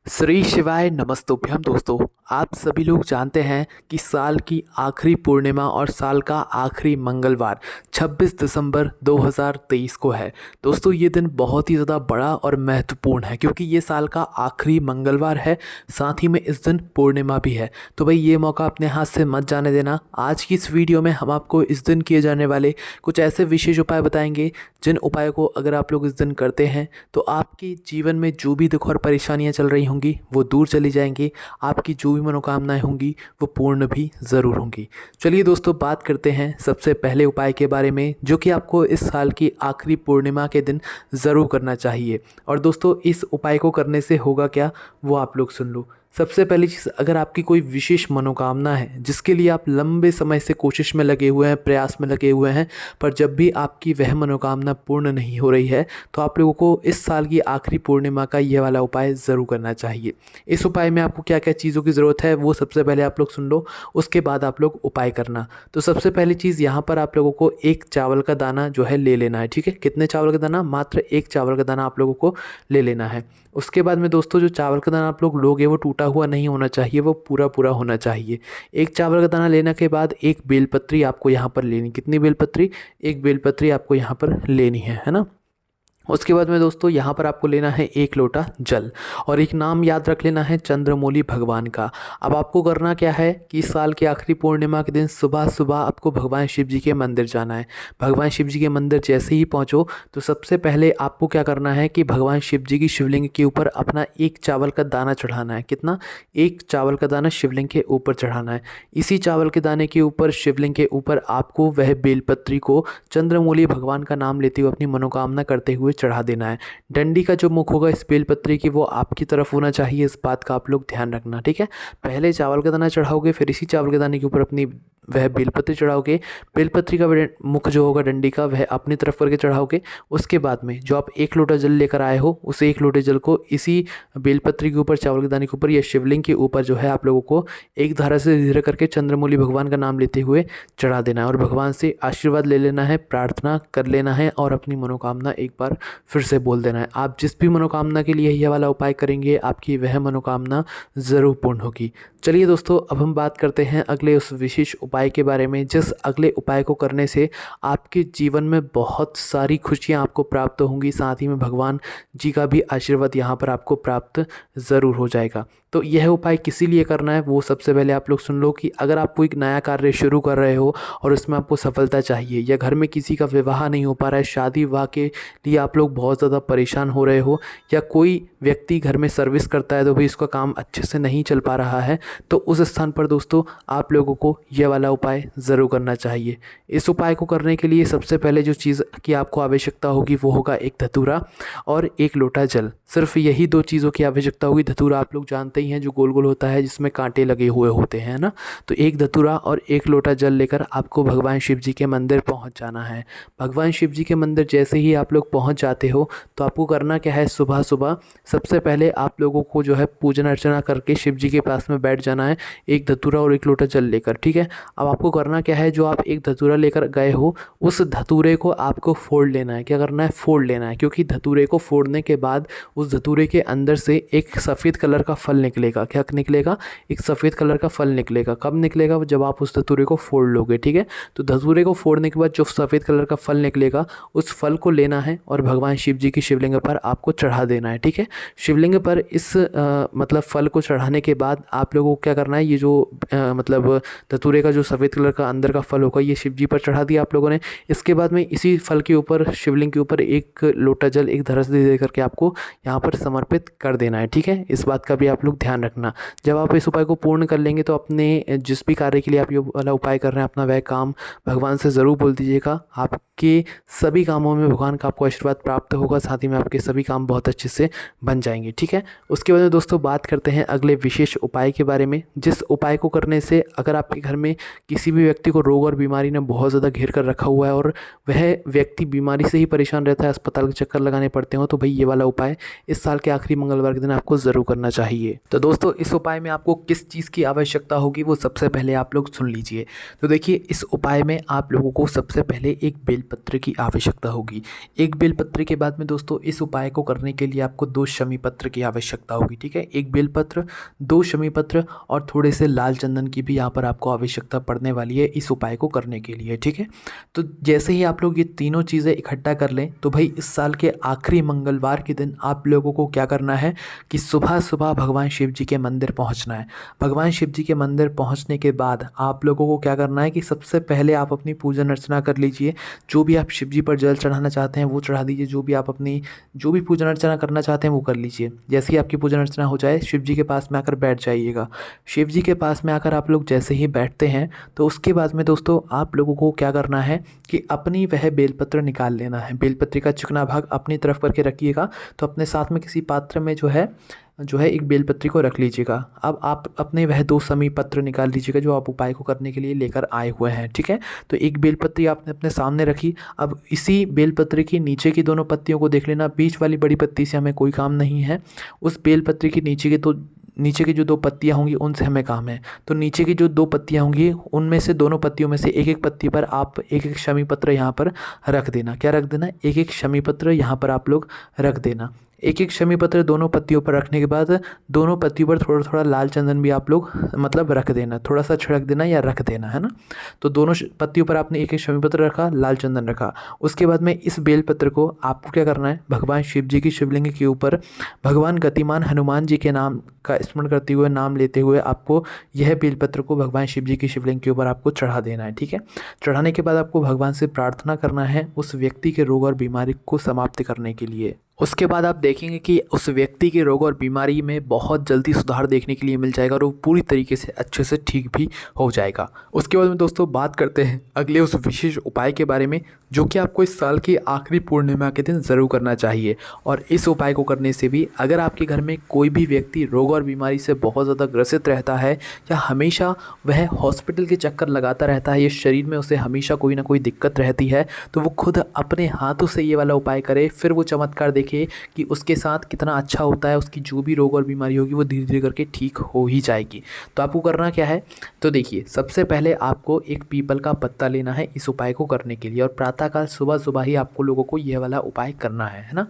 श्री शिवाय नमस्तुभ्यम दोस्तों। आप सभी लोग जानते हैं कि साल की आखिरी पूर्णिमा और साल का आखिरी मंगलवार 26 दिसंबर 2023 को है। दोस्तों ये दिन बहुत ही ज़्यादा बड़ा और महत्वपूर्ण है क्योंकि ये साल का आखिरी मंगलवार है, साथ ही में इस दिन पूर्णिमा भी है। तो भाई ये मौका अपने हाथ से मत जाने देना। आज की इस वीडियो में हम आपको इस दिन किए जाने वाले कुछ ऐसे विशेष उपाय बताएंगे जिन उपायों को अगर आप लोग इस दिन करते हैं तो आपके जीवन में जो भी दुख और परेशानियां चल रही होंगी वो दूर चली जाएंगी। आपकी जो भी मनोकामनाएं होंगी वो पूर्ण भी ज़रूर होंगी। चलिए दोस्तों बात करते हैं सबसे पहले उपाय के बारे में जो कि आपको इस साल की आखिरी पूर्णिमा के दिन ज़रूर करना चाहिए। और दोस्तों इस उपाय को करने से होगा क्या वो आप लोग सुन लो। सबसे पहली चीज़, अगर आपकी कोई विशेष मनोकामना है जिसके लिए आप लंबे समय से कोशिश में लगे हुए हैं, प्रयास में लगे हुए हैं, पर जब भी आपकी वह मनोकामना पूर्ण नहीं हो रही है तो आप लोगों को इस साल की आखिरी पूर्णिमा का ये वाला उपाय ज़रूर करना चाहिए। इस उपाय में आपको क्या क्या चीज़ों की ज़रूरत है वो सबसे पहले आप लोग सुन लो, उसके बाद आप लोग उपाय करना। तो सबसे पहली चीज़, यहाँ पर आप लोगों को एक चावल का दाना जो है ले लेना है। ठीक है, कितने चावल का दाना? मात्र एक चावल का दाना आप लोगों को ले लेना है। उसके बाद में दोस्तों जो चावल का दाना आप लोग लोगे वो टूटा हुआ नहीं होना चाहिए, वो पूरा पूरा होना चाहिए। एक चावल का दाना लेने के बाद एक बेलपत्री आपको यहाँ पर लेनी। कितनी बेलपत्री? एक बेलपत्री आपको यहाँ पर लेनी है ना। उसके बाद में दोस्तों यहाँ पर आपको लेना है एक लोटा जल और एक नाम याद रख लेना है चंद्रमौली भगवान का। अब आपको करना क्या है कि साल के आखिरी पूर्णिमा के दिन सुबह सुबह आपको भगवान शिव जी के मंदिर जाना है। भगवान शिव जी के मंदिर जैसे ही पहुँचो तो सबसे पहले आपको क्या करना है कि भगवान शिव जी की शिवलिंग के ऊपर अपना एक चावल का दाना चढ़ाना है। कितना? एक चावल का दाना शिवलिंग के ऊपर चढ़ाना है। इसी चावल के दाने के ऊपर, शिवलिंग के ऊपर आपको वह बेलपत्री को चंद्रमौली भगवान का नाम लेते हुए अपनी मनोकामना करते हुए चढ़ा देना है। डंडी का जो मुख होगा इस बेलपत्री की वो आपकी तरफ होना चाहिए, इस बात का आप लोग ध्यान रखना। ठीक है, पहले चावल का दाना चढ़ाओगे, फिर इसी चावल के दाने के ऊपर अपनी वह बेलपत्री चढ़ाओगे। बेलपत्री का मुख जो होगा डंडी का वह अपनी तरफ करके चढ़ाओगे। उसके बाद में जो आप एक लोटा जल लेकर आए हो उस एक लोटे जल को इसी बेलपत्री के ऊपर, चावल के दाने के ऊपर या शिवलिंग के ऊपर जो है आप लोगों को एक धारा से धीरे करके चंद्रमौली भगवान का नाम लेते हुए चढ़ा देना है और भगवान से आशीर्वाद ले लेना है, प्रार्थना कर लेना है और अपनी मनोकामना एक बार फिर से बोल देना है। आप जिस भी मनोकामना के लिए यह वाला उपाय करेंगे आपकी वह मनोकामना ज़रूर पूर्ण होगी। चलिए दोस्तों अब हम बात करते हैं अगले उस विशेष उपाय के बारे में जिस अगले उपाय को करने से आपके जीवन में बहुत सारी खुशियां आपको प्राप्त होंगी, साथ ही में भगवान जी का भी आशीर्वाद यहाँ पर आपको प्राप्त ज़रूर हो जाएगा। तो यह उपाय किसी लिए करना है वो सबसे पहले आप लोग सुन लो कि अगर आप कोई नया कार्य शुरू कर रहे हो और उसमें आपको सफलता चाहिए, या घर में किसी का विवाह नहीं हो पा रहा है, शादी विवाह के लिए आप लोग बहुत ज़्यादा परेशान हो रहे हो, या कोई व्यक्ति घर में सर्विस करता है तो भी इसका काम अच्छे से नहीं चल पा रहा है, तो उस स्थान पर दोस्तों आप लोगों को यह वाला उपाय ज़रूर करना चाहिए। इस उपाय को करने के लिए सबसे पहले जो चीज़ की आपको आवश्यकता होगी वो होगा एक धतूरा और एक लोटा जल। सिर्फ यही दो चीज़ों की आवश्यकता होगी। धतूरा आप लोग जानते ही हैं जो गोल गोल होता है जिसमें कांटे लगे हुए होते हैं ना। तो एक धतूरा और एक लोटा जल लेकर आपको भगवान शिव जी के मंदिर पहुंच जाना है। भगवान शिव जी के मंदिर जैसे ही आप लोग पहुंच जाते हो तो आपको करना क्या है, सुबह सुबह सबसे पहले आप लोगों को जो है पूजन अर्चना करके शिव जी के पास में बैठ जाना है एक धतूरा और एक लोटा जल लेकर। ठीक है, अब आपको करना क्या है, जो आप एक धतूरा लेकर गए हो उस धतूरे को आपको फोड़ लेना है। क्या करना है? फोड़ लेना है, क्योंकि धतूरे को फोड़ने के बाद उस धतूरे के अंदर से एक सफ़ेद कलर का फल निकलेगा। क्या निकलेगा? एक सफ़ेद कलर का फल निकलेगा। कब निकलेगा? जब आप उस धतूरे को फोड़ लोगे। ठीक है, तो धतूरे को फोड़ने के बाद जो सफ़ेद कलर का फल निकलेगा उस फल को लेना है और भगवान शिव जी की शिवलिंग पर आपको चढ़ा देना है। ठीक है, शिवलिंग पर इस मतलब फल को चढ़ाने के बाद आप लोगों को क्या करना है, ये जो मतलब धतूरे का जो सफ़ेद कलर का अंदर का फल होगा ये शिव जी पर चढ़ा दिया आप लोगों ने। इसके बाद में इसी फल के ऊपर, शिवलिंग के ऊपर एक लोटा जल एक धरा से दे करके आपको यहाँ पर समर्पित कर देना है। ठीक है, इस बात का भी आप लोग ध्यान रखना। जब आप इस उपाय को पूर्ण कर लेंगे तो अपने जिस भी कार्य के लिए आप ये वाला उपाय कर रहे हैं अपना वह काम भगवान से ज़रूर बोल दीजिएगा। आपके सभी कामों में भगवान का आपको आशीर्वाद प्राप्त होगा, साथ ही में आपके सभी काम बहुत अच्छे से बन जाएंगे। ठीक है, उसके बाद में दोस्तों बात करते हैं अगले विशेष उपाय के बारे में जिस उपाय को करने से अगर आपके घर में किसी भी व्यक्ति को रोग और बीमारी ने बहुत ज़्यादा घेर कर रखा हुआ है और वह व्यक्ति बीमारी से ही परेशान रहता है, अस्पताल के चक्कर लगाने पड़ते हो, तो भाई ये वाला उपाय इस साल के आखिरी मंगलवार के दिन आपको ज़रूर करना चाहिए। तो दोस्तों इस उपाय में आपको किस चीज़ की आवश्यकता होगी वो सबसे पहले आप लोग सुन लीजिए। तो देखिए इस उपाय में आप लोगों को सबसे पहले एक बेलपत्र की आवश्यकता होगी। एक बेलपत्र के बाद में दोस्तों इस उपाय को करने के लिए आपको 2 शमी पत्र की आवश्यकता होगी, ठीक है। एक बेलपत्र, 2 शमी पत्र और थोड़े से लाल चंदन की भी यहाँ पर आपको आवश्यकता पड़ने वाली है इस उपाय को करने के लिए, ठीक है। तो जैसे ही आप लोग ये तीनों चीज़ें इकट्ठा कर लें तो भाई इस साल के आखिरी मंगलवार के दिन आप लोगों को क्या करना है कि सुबह सुबह भगवान शिव जी के मंदिर पहुंचना है। भगवान शिव जी के मंदिर पहुंचने के बाद आप लोगों को क्या करना है कि सबसे पहले आप अपनी पूजन अर्चना कर लीजिए। जो भी आप शिव जी पर जल चढ़ाना चाहते हैं वो चढ़ा दीजिए। जो भी पूजन अर्चना करना चाहते हैं वो कर लीजिए। जैसे ही आपकी पूजन अर्चना हो जाए शिव जी के पास में आकर बैठ जाइएगा। शिव जी के पास में आकर आप लोग जैसे ही बैठते हैं तो उसके बाद में दोस्तों आप लोगों को क्या करना है कि अपनी वह बेलपत्र निकाल लेना है। बेलपत्र का चिकना भाग अपनी तरफ करके रखिएगा। तो अपने साथ में किसी पात्र में जो है एक बेलपत्री को रख लीजिएगा। अब आप अपने वह 2 समी पत्र निकाल लीजिएगा जो आप उपाय को करने के लिए लेकर आए हुए हैं, ठीक है। तो एक बेलपत्री आपने अपने सामने रखी। अब इसी बेलपत्री की नीचे की दोनों पत्तियों को देख लेना। बीच वाली बड़ी पत्ती से हमें कोई काम नहीं है। उस बेलपत्री की नीचे की जो 2 पत्तियाँ होंगी उनसे हमें काम है। तो नीचे की जो 2 पत्तियाँ होंगी उनमें से दोनों पत्तियों में से एक एक पत्ती पर आप एक एक शमी पत्र यहाँ पर रख देना। क्या रख देना? एक एक शमी पत्र यहाँ पर आप लोग रख देना। एक एक शमी पत्र दोनों पत्तियों पर रखने के बाद दोनों पत्तियों पर थोड़ा थोड़ा लाल चंदन भी आप लोग मतलब रख देना, थोड़ा सा छिड़क देना या रख देना, है ना। तो दोनों पत्तियों पर आपने एक एक शमी पत्र रखा, लाल चंदन रखा। उसके बाद में इस बेल पत्र को आपको क्या करना है, भगवान शिव जी की शिवलिंग के ऊपर भगवान गतिमान हनुमान जी के नाम का स्मरण करते हुए, नाम लेते हुए आपको यह बेलपत्र को भगवान शिव जी की शिवलिंग के ऊपर आपको चढ़ा देना है, ठीक है। चढ़ाने के बाद आपको भगवान से प्रार्थना करना है उस व्यक्ति के रोग और बीमारी को समाप्त करने के लिए। उसके बाद आप देखेंगे कि उस व्यक्ति के रोग और बीमारी में बहुत जल्दी सुधार देखने के लिए मिल जाएगा और वो पूरी तरीके से अच्छे से ठीक भी हो जाएगा। उसके बाद में दोस्तों बात करते हैं अगले उस विशेष उपाय के बारे में जो कि आपको इस साल की आखिरी पूर्णिमा के दिन ज़रूर करना चाहिए। और इस उपाय को करने से भी अगर आपके घर में कोई भी व्यक्ति रोग और बीमारी से बहुत ज़्यादा ग्रसित रहता है या हमेशा वह हॉस्पिटल के चक्कर लगाता रहता है, ये शरीर में उसे हमेशा कोई ना कोई दिक्कत रहती है, तो वो खुद अपने हाथों से ये वाला उपाय करे, फिर वो चमत्कार देखे कि उसके साथ कितना अच्छा होता है। उसकी जो भी रोग और बीमारी होगी वो धीरे धीरे करके ठीक हो ही जाएगी। तो आपको करना क्या है, तो देखिए सबसे पहले आपको एक पीपल का पत्ता लेना है इस उपाय को करने के लिए। और प्रातःकाल सुबह सुबह ही आपको लोगों को यह वाला उपाय करना है ना।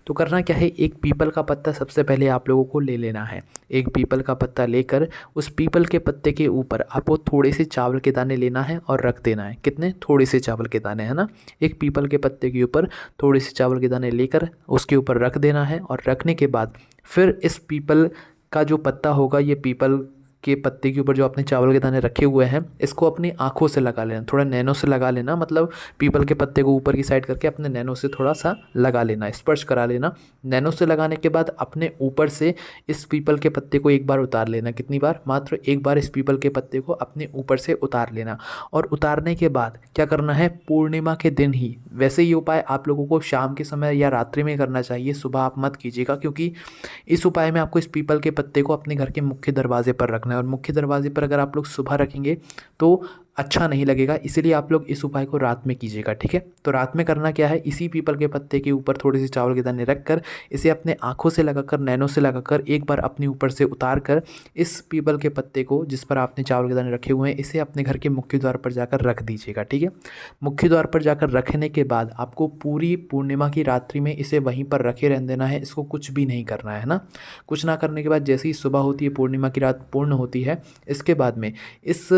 तो करना क्या है, एक पीपल का पत्ता सबसे पहले आप लोगों को ले लेना है। एक पीपल का पत्ता लेकर उस पीपल के पत्ते के ऊपर आपको थोड़े से चावल के दाने लेना है और रख देना है। कितने? थोड़े से चावल के दाने, है ना। एक पीपल के पत्ते के ऊपर थोड़े से चावल के दाने लेकर उसके ऊपर रख देना है। और रखने के बाद फिर इस पीपल का जो पत्ता होगा, ये पीपल के पत्ते के ऊपर जो आपने चावल के दाने रखे हुए हैं, इसको अपनी आँखों से लगा लेना, थोड़ा नैनो से लगा लेना। मतलब पीपल के पत्ते को ऊपर की साइड करके अपने नैनो से थोड़ा सा लगा लेना, स्पर्श करा लेना। नैनो से लगाने के बाद अपने ऊपर से इस पीपल के पत्ते को एक बार उतार लेना। कितनी बार? मात्र एक बार इस पीपल के पत्ते को अपने ऊपर से उतार लेना। और उतारने के बाद क्या करना है, पूर्णिमा के दिन ही, वैसे ये उपाय आप लोगों को शाम के समय या रात्रि में करना चाहिए, सुबह आप मत कीजिएगा, क्योंकि इस उपाय में आपको इस पीपल के पत्ते को अपने घर के मुख्य दरवाजे पर रखना है। और मुख्य दरवाजे पर अगर आप लोग सुबह रखेंगे तो अच्छा नहीं लगेगा, इसीलिए आप लोग इस उपाय को रात में कीजिएगा, ठीक है। तो रात में करना क्या है, इसी पीपल के पत्ते के ऊपर थोड़े से चावल के दाने रखकर इसे अपने आँखों से लगाकर, नैनो से लगाकर एक बार अपने ऊपर से उतार कर इस पीपल के पत्ते को जिस पर आपने चावल के दाने रखे हुए हैं, इसे अपने घर के मुख्य द्वार पर जाकर रख दीजिएगा, ठीक है। मुख्य द्वार पर जाकर रखने के बाद आपको पूरी पूर्णिमा की रात्रि में इसे वहीं पर रखे रहने देना है। इसको कुछ भी नहीं करना है ना। कुछ ना करने के बाद जैसे ही सुबह होती है, पूर्णिमा की रात पूर्ण होती है, इसके बाद में इस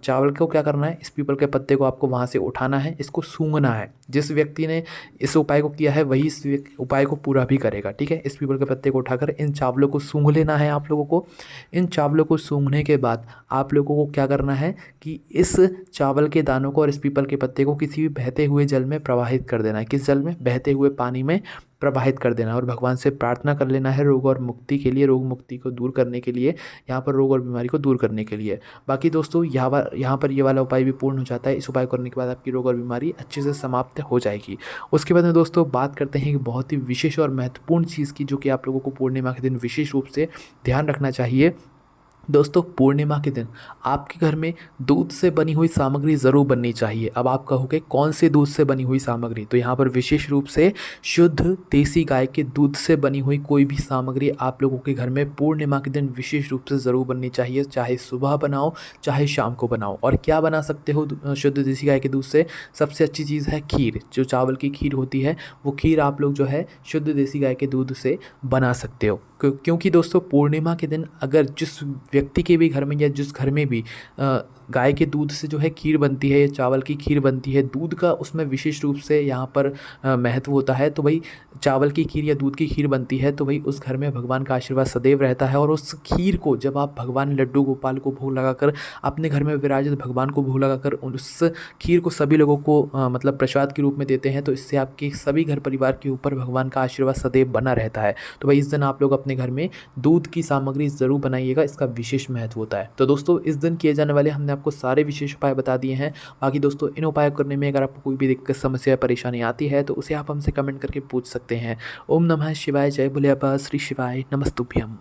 चावल को क्या करना है, इस पीपल के पत्ते को आपको वहाँ से उठाना है, इसको सूंघना है। जिस व्यक्ति ने इस उपाय को किया है वही इस उपाय को पूरा भी करेगा, ठीक है। इस पीपल के पत्ते को उठाकर इन चावलों को सूंघ लेना है आप लोगों को। इन चावलों को सूंघने के बाद आप लोगों को क्या करना है कि इस चावल के दानों को और इस पीपल के पत्ते को किसी भी बहते हुए जल में प्रवाहित कर देना है। किस जल में? बहते हुए पानी में प्रवाहित कर देना। और भगवान से प्रार्थना कर लेना है रोग और मुक्ति के लिए, रोग मुक्ति को दूर करने के लिए, यहाँ पर रोग और बीमारी को दूर करने के लिए। बाकी दोस्तों यहाँ पर ये वाला उपाय भी पूर्ण हो जाता है। इस उपाय करने के बाद आपकी रोग और बीमारी अच्छे से समाप्त हो जाएगी। उसके बाद में दोस्तों बात करते हैं कि बहुत ही विशेष और महत्वपूर्ण चीज़ की, जो कि आप लोगों को पूर्णिमा के दिन विशेष रूप से ध्यान रखना चाहिए। दोस्तों पूर्णिमा के दिन आपके घर में दूध से बनी हुई सामग्री ज़रूर बननी चाहिए। अब आप कहोगे कौन से दूध से बनी हुई सामग्री, तो यहाँ पर विशेष रूप से शुद्ध देसी गाय के दूध से बनी हुई कोई भी सामग्री आप लोगों के घर में पूर्णिमा के दिन विशेष रूप से ज़रूर बननी चाहिए। चाहे सुबह बनाओ चाहे शाम को बनाओ। और क्या बना सकते हो शुद्ध देसी गाय के दूध से? सबसे अच्छी चीज़ है खीर। जो चावल की खीर होती है वो खीर आप लोग जो है शुद्ध देसी गाय के दूध से बना सकते हो। क्योंकि दोस्तों पूर्णिमा के दिन अगर जिस व्यक्ति के भी घर में या जिस घर में भी गाय के दूध से जो है खीर बनती है या चावल की खीर बनती है, दूध का उसमें विशेष रूप से यहाँ पर महत्व होता है। तो भाई चावल की खीर या दूध की खीर बनती है तो भाई उस घर में भगवान का आशीर्वाद सदैव रहता है। और उस खीर को जब आप भगवान लड्डू गोपाल को भोग लगाकर अपने घर में विराजित भगवान को भोग लगाकर उस खीर को सभी लोगों को मतलब प्रसाद के रूप में देते हैं, तो इससे आपके सभी घर परिवार के ऊपर भगवान का आशीर्वाद सदैव बना रहता है। तो भाई इस दिन आप लोग अपने घर में दूध की सामग्री ज़रूर बनाइएगा, इसका विशेष महत्व होता है। तो दोस्तों इस दिन किए जाने वाले हमने आपको सारे विशेष उपाय बता दिए हैं। बाकी दोस्तों इन उपाय करने में अगर आपको कोई भी दिक्कत समस्या या परेशानी आती है तो उसे आप हमसे कमेंट करके पूछ सकते हैं। ओम नमः शिवाय, जय भोले बाबा, श्री शिवाय, नमस्तुभ्यम।